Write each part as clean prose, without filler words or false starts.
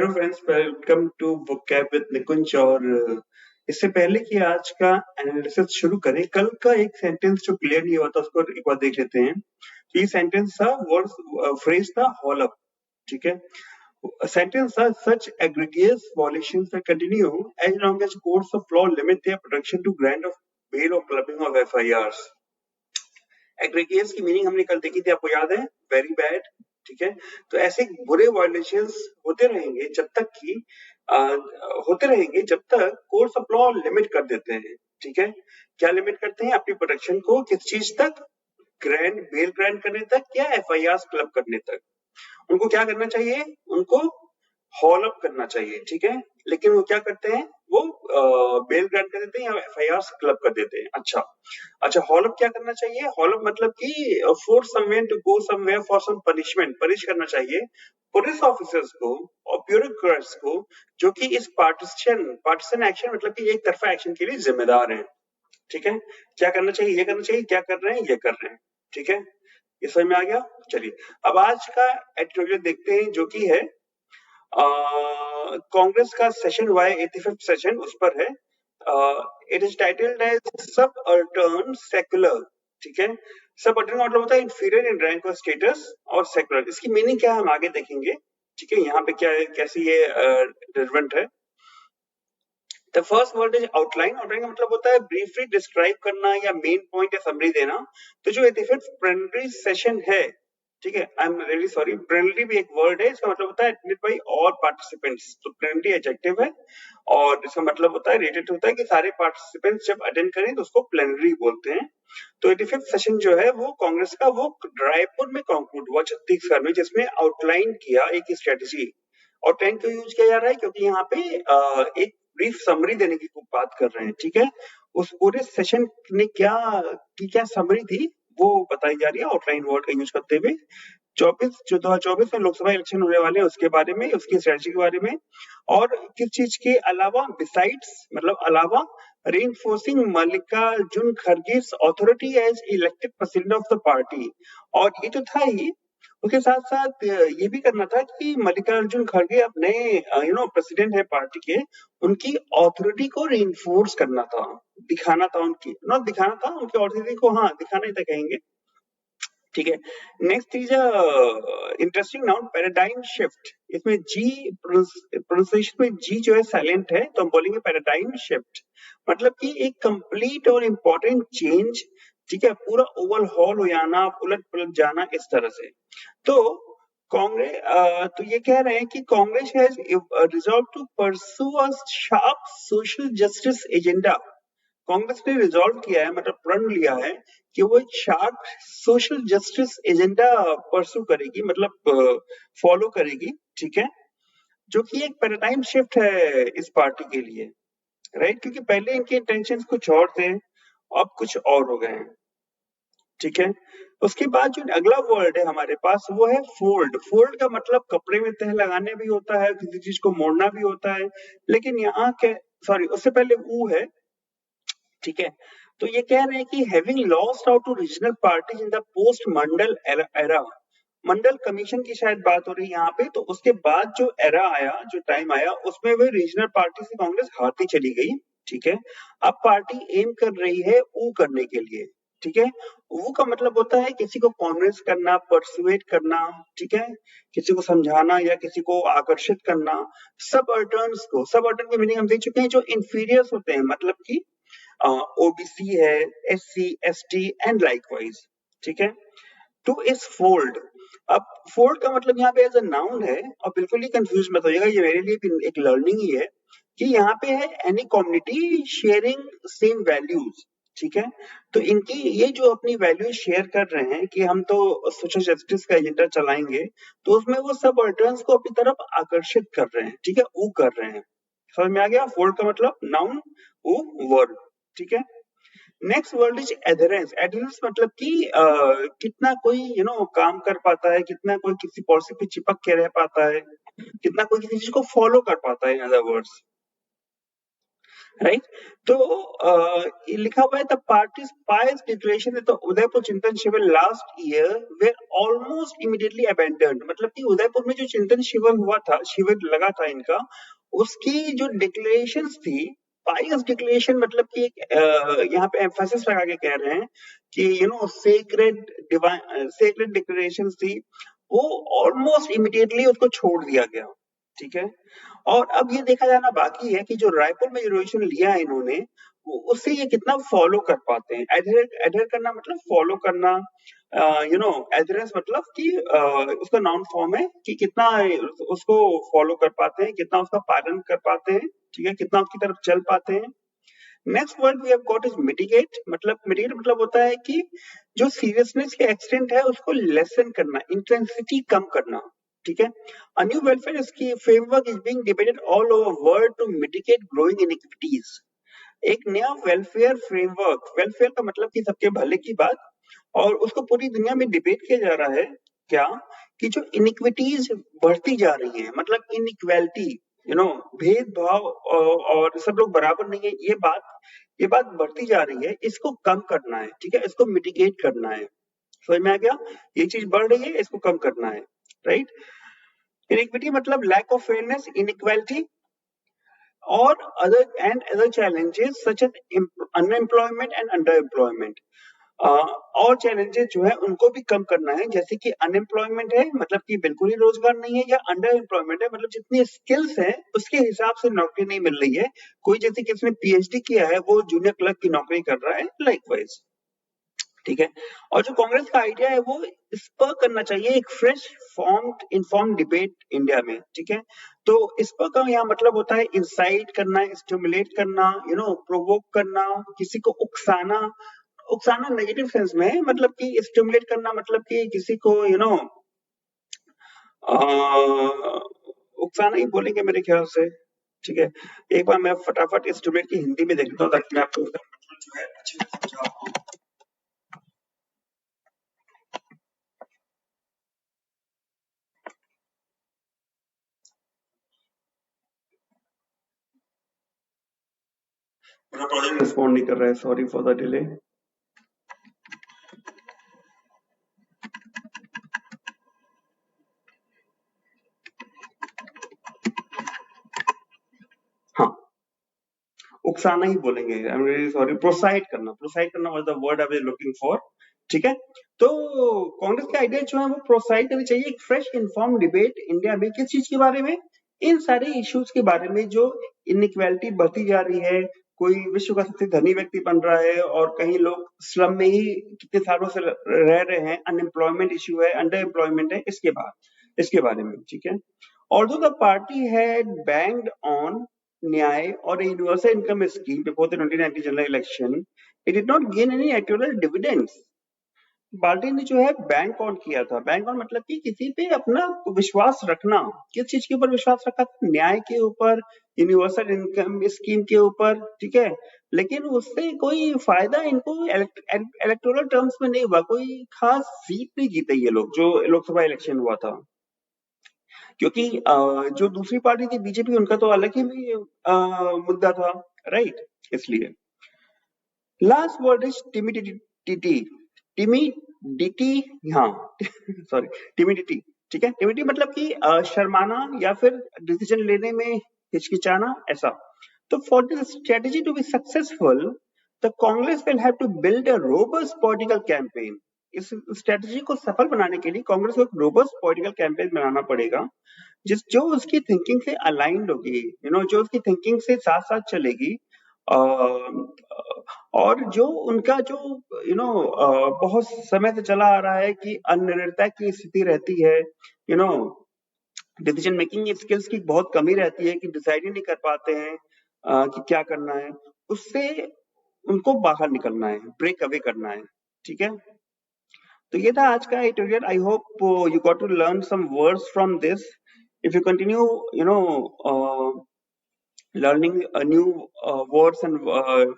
Hello friends, welcome to vocab with Nikunj. और इससे पहले कि आज का एनालिसिस शुरू करें, कल का एक सेंटेंस जो क्लियर नहीं हुआ था उसको एक बार देख लेते हैं। तो ये सेंटेंस था, वर्ड फ्रेज था हॉल अप। ठीक है, सेंटेंस था सच egregious violations that continue as long as courts of law limit their protection to grant of bail or clubbing of FIRs। Egregious की मीनिंग हमने कल देखी थी, आपको याद है, वेरी बैड। ठीक है, तो ऐसे बुरे वायलेशंस होते रहेंगे जब तक कि जब तक कोर्ट्स ऑफ लॉ लिमिट कर देते हैं। ठीक है, क्या लिमिट करते हैं? अपनी प्रोटेक्शन को किस चीज तक? बेल ग्रांट करने तक या FIRs क्लब करने तक। उनको क्या करना चाहिए? उनको हॉल अप करना चाहिए। ठीक है, लेकिन वो क्या करते हैं? वो बेल ग्रांट कर देते हैं या FIRs क्लब कर देते हैं। अच्छा, हॉल अप क्या करना चाहिए? हॉल अप मतलब कि force someone to go somewhere for some punishment, punish करना चाहिए पुलिस ऑफिसर्स को और ब्यूरोक्रेट्स को जो कि इस पार्टिसन एक्शन मतलब कि एक तरफा एक्शन के लिए जिम्मेदार हैं। ठीक है, क्या करना चाहिए? ये करना चाहिए। क्या कर रहे हैं? ये कर रहे हैं। ठीक है, ये समझ में आ गया। चलिए अब आज का एडिटोरियल देखते हैं जो कि है कांग्रेस का सेशन वाई 85th सेशन, उस पर है। It is titled as subaltern secular. ठीक है, सबअल्टर्न मतलब होता है इंफीरियर इन रैंक और स्टेटस, और सेकुलर इसकी मीनिंग क्या है हम आगे देखेंगे। ठीक है, यहाँ पे क्या है, कैसी ये रिलेवेंट है। The first word is outline. Outline का मतलब होता है ब्रीफली डिस्क्राइब करना या मेन पॉइंट या समरी देना। तो जो 85th प्लेनरी सेशन है, ठीक है, आई एम रियली सॉरी, प्लेनरी भी एक वर्ड है, इसका मतलब होता है अटेंडेड बाय ऑल पार्टिसिपेंट्स। तो प्लेनरी एडजेक्टिव है और इसका मतलब होता है रिलेटेड होता है कि सारे पार्टिसिपेंट्स जब अटेंड करें तो उसको प्लेनरी बोलते हैं। तो 85th सेशन जो है वो कांग्रेस का वो रायपुर में कंक्लूड हुआ छत्तीसगढ़ में, जिसमें आउटलाइन किया एक स्ट्रेटेजी। और टाइम क्यों यूज किया जा रहा है? क्योंकि यहाँ पे एक ब्रीफ समरी देने की बात कर रहे हैं। ठीक है, उस पूरे सेशन ने क्या समरी थी वो बताई जा रही है आउटलाइन वर्ड का यूज करते हुए। 2024 में लोकसभा इलेक्शन होने वाले हैं, उसके बारे में, उसकी स्ट्रेटजी के बारे में, और किस चीज के अलावा, बिसाइड्स मतलब अलावा, reinforcing Mallikarjun खड़गे's authority as elected president of the party। और ये तो था ही, उसके साथ साथ ये भी करना था कि मल्लिकार्जुन खड़गे अपने प्रेसिडेंट है पार्टी के, उनकी ऑथोरिटी को रीइंफोर्स करना था, दिखाना था उनकी, नॉट दिखाना था उनकी ऑथोरिटी को, हाँ दिखाना ही तो कहेंगे। ठीक है, next is interesting noun paradigm shift. इसमें जी प्रोनाउंसिएशन में जी जो है साइलेंट है, तो हम बोलेंगे पैराडाइम शिफ्ट, मतलब कि एक कंप्लीट और इम्पोर्टेंट चेंज। ठीक है, पूरा ओवरहॉल हो जाना, उलट पुलट जाना, इस तरह से। तो कांग्रेस तो ये कह रहे हैं कि Congress has resolved to pursue a sharp social justice agenda. Congress ने रिजॉल्व किया है, मतलब प्रण लिया है कि वो एक sharp social justice agenda pursue करेगी, मतलब फॉलो करेगी। ठीक है, जो कि एक पैराडाइम शिफ्ट है इस पार्टी के लिए, राइट? क्योंकि पहले इनके इंटेंशंस कुछ और थे, अब कुछ और हो गए हैं। ठीक है, उसके बाद जो अगला वर्ड है हमारे पास वो है फोल्ड। फोल्ड का मतलब कपड़े में तह लगाने भी होता है, किसी चीज को मोड़ना भी होता है, लेकिन यहाँ के सॉरी उससे पहले ऊ है। ठीक है, तो ये कह रहे हैं कि having lost out to regional parties in the post Mandal era, Mandal commission की शायद बात हो रही है यहाँ पे। तो उसके बाद जो एरा आया, जो टाइम आया, उसमें वो रीजनल पार्टी से कांग्रेस हारती चली गई। ठीक है, अब पार्टी एम कर रही है ऊ करने के लिए। ठीक है, वो का मतलब होता है किसी को कॉन्विंस करना, परसुएट करना। ठीक है, किसी को समझाना या किसी को आकर्षित करना। सबअल्टर्न की मीनिंग हम देख चुके हैं, जो इंफीरियर्स होते हैं, मतलब कि ओबीसी है, SC ST एंड लाइकवाइज। ठीक है, टू इज फोल्ड। अब फोल्ड का मतलब यहाँ पे एज अ नाउन है, और बिल्कुल ही कंफ्यूज मत होइएगा, ये मेरे लिए भी एक लर्निंग ही है कि यहाँ पे है any community sharing same values. ठीक है, तो इनकी ये जो अपनी वैल्यूज शेयर कर रहे हैं कि हम तो सोशल जस्टिस का एजेंडा चलाएंगे, तो उसमें वो सब अल्टर्न्स को अपनी तरफ आकर्षित कर रहे हैं। ठीक है, वो कर रहे हैं। समझ में आ गया? फोल्ड का मतलब नाउन, वो वर्ड। ठीक है, next word is adherence. Adherence मतलब कि कितना कोई काम कर पाता है, कितना कोई किसी पॉलिसी पे चिपक के रह पाता है, कितना कोई किसी चीज को फॉलो कर पाता है, इन अदर वर्ड्स। राइट। तो ये लिखा हुआ है the party's pious declaration at the Udaipur Chintan Shivir last year were almost immediately abandoned, मतलब कि उदयपुर में जो चिंतन शिविर हुआ था, शिविर लगा था इनका, उसकी जो डिक्लेरेशंस थी, पायस डिक्लेरेशन, मतलब कि यहाँ पे एम्फेसिस लगा के कह रहे हैं कि सेक्रेड डिवाइन सेक्रेड डिक्लेरेशंस थी, वो ऑलमोस्ट इमीडिएटली उसको छोड़ दिया गया। ठीक है। और अब ये देखा जाना बाकी है कि जो रायपुर में रिजोल्यूशन लिया है इन्होंने, उससे ये कितना फॉलो कर पाते हैं। एडहेर करना मतलब फॉलो करना, एडहेरेंस मतलब कि उसका नाउन फॉर्म है कि कितना उसको फॉलो कर पाते हैं, कितना उसका पालन कर पाते हैं, ठीक है, कितना उसकी तरफ चल पाते हैं। Next word we have got is mitigate, मतलब होता है कि जो सीरियसनेस के एक्सटेंट है उसको लेसन करना, इंटेंसिटी कम करना। ठीक है। A new welfare scheme framework is being debated all over world to mitigate growing inequities. एक नया वेलफेयर फ्रेमवर्क, वेलफेयर का मतलब कि सबके भले की बात, और उसको पूरी दुनिया में डिबेट किया जा रहा है। क्या? कि जो इनिक्विटीज बढ़ती जा रही है, मतलब इनइक्वालिटी, भेदभाव, और सब लोग बराबर नहीं है, ये बात बढ़ती जा रही है, इसको कम करना है। ठीक है, इसको मिटिगेट करना है। समझ में आ गया? ये चीज बढ़ रही है, इसको कम करना है। राइट। इनिक्विटी मतलब लैक ऑफ फेयरनेस, इनइक्वालिटी और other challenges such as unemployment and underemployment. और चैलेंजेस जो है उनको भी कम करना है, जैसे कि अनएम्प्लॉयमेंट है, मतलब कि बिल्कुल ही रोजगार नहीं है, या अंडर एम्प्लॉयमेंट है, मतलब जितनी स्किल्स है उसके हिसाब से नौकरी नहीं मिल रही है। कोई जैसे किसी ने पीएचडी किया है वो जूनियर क्लर्क की नौकरी कर रहा है, लाइकवाइज। ठीक है। और जो कांग्रेस का आइडिया है वो स्पर करना चाहिए एक fresh formed inform debate India में। ठीक है। तो स्पर का यहाँ मतलब होता है इंसाइट करना, स्टिमुलेट करना, प्रोवोक करना, किसी को उकसाना। उकसाना नेगेटिव सेंस में है, मतलब कि स्टिमुलेट करना मतलब कि किसी को उकसाना ही बोलेंगे मेरे ख्याल से। ठीक है। एक बार मैं फटाफट स्टिमुलेट की हिंदी में देख लेता हूँ ताकि मैं आपको उसका मतलब जो है अच्छे से समझा पाऊँ। मेरा प्रोजेक्ट रिस्पॉन्ड नहीं कर रहा है, सॉरी फॉर द डिले। हाँ, उकसाना ही बोलेंगे, आई एम रियली सॉरी। प्रोसाइड करना was the word I was looking for. ठीक है। तो कांग्रेस के आइडिया जो है वो प्रोसाइड करनी चाहिए एक फ्रेश इन्फॉर्म डिबेट इंडिया में, किस चीज के बारे में? इन सारे इश्यूज के बारे में, जो इनइक्वालिटी बढ़ती जा रही है, कोई विश्व का सबसे धनी व्यक्ति बन रहा है और कहीं लोग स्लम में ही कितने सालों से रह रहे हैं, अनएम्प्लॉयमेंट इश्यू है, अंडर एम्प्लॉयमेंट है, इसके बारे में। ठीक है। Although the party had banked on Nyay or a universal income scheme before the 1990 general election, it did not gain any electoral dividends. Party ने जो है बैंक ऑन किया था। बैंक ऑन मतलब कि किसी पे अपना विश्वास रखना। किस चीज के ऊपर विश्वास रखा था? न्याय के ऊपर, यूनिवर्सल इनकम स्कीम के ऊपर। ठीक है। लेकिन उससे कोई फायदा इनको इलेक्टोरल टर्म्स में नहीं हुआ, कोई खास सीट नहीं जीते ये लोग, जो लोकसभा इलेक्शन हुआ था। क्योंकि जो दूसरी पार्टी थी बीजेपी, उनका तो अलग ही मुद्दा था। राइट। इसलिए last word is timidity. Timidity, हाँ सॉरी, टिमिडिटी। ठीक है। टिमिडिटी मतलब कि शर्माना या फिर डिसीजन लेने में हिचकिचाना, ऐसा। तो for this strategy to be successful, the Congress will have to build a robust political campaign. इस स्ट्रेटेजी को सफल बनाने के लिए कांग्रेस को एक रोबस्ट पॉलिटिकल कैंपेन बनाना पड़ेगा, जो उसकी थिंकिंग से अलाइंड होगी, जो उसकी थिंकिंग से साथ साथ चलेगी। और जो उनका जो बहुत समय से चला आ रहा है कि अनिर्णयता की स्थिति रहती है, डिसीजन मेकिंग स्किल्स की बहुत कमी रहती है कि डिसाइड ही नहीं कर पाते हैं कि क्या करना है, उससे उनको बाहर निकलना है, ब्रेक अवे करना है। ठीक है। तो ये था आज का tutorial. I hope you got to learn some words from this. If you continue, learning new words and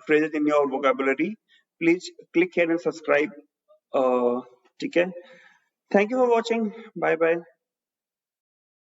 phrases in your vocabulary, please click here and subscribe. ठीक है। Thank you for watching. Bye bye.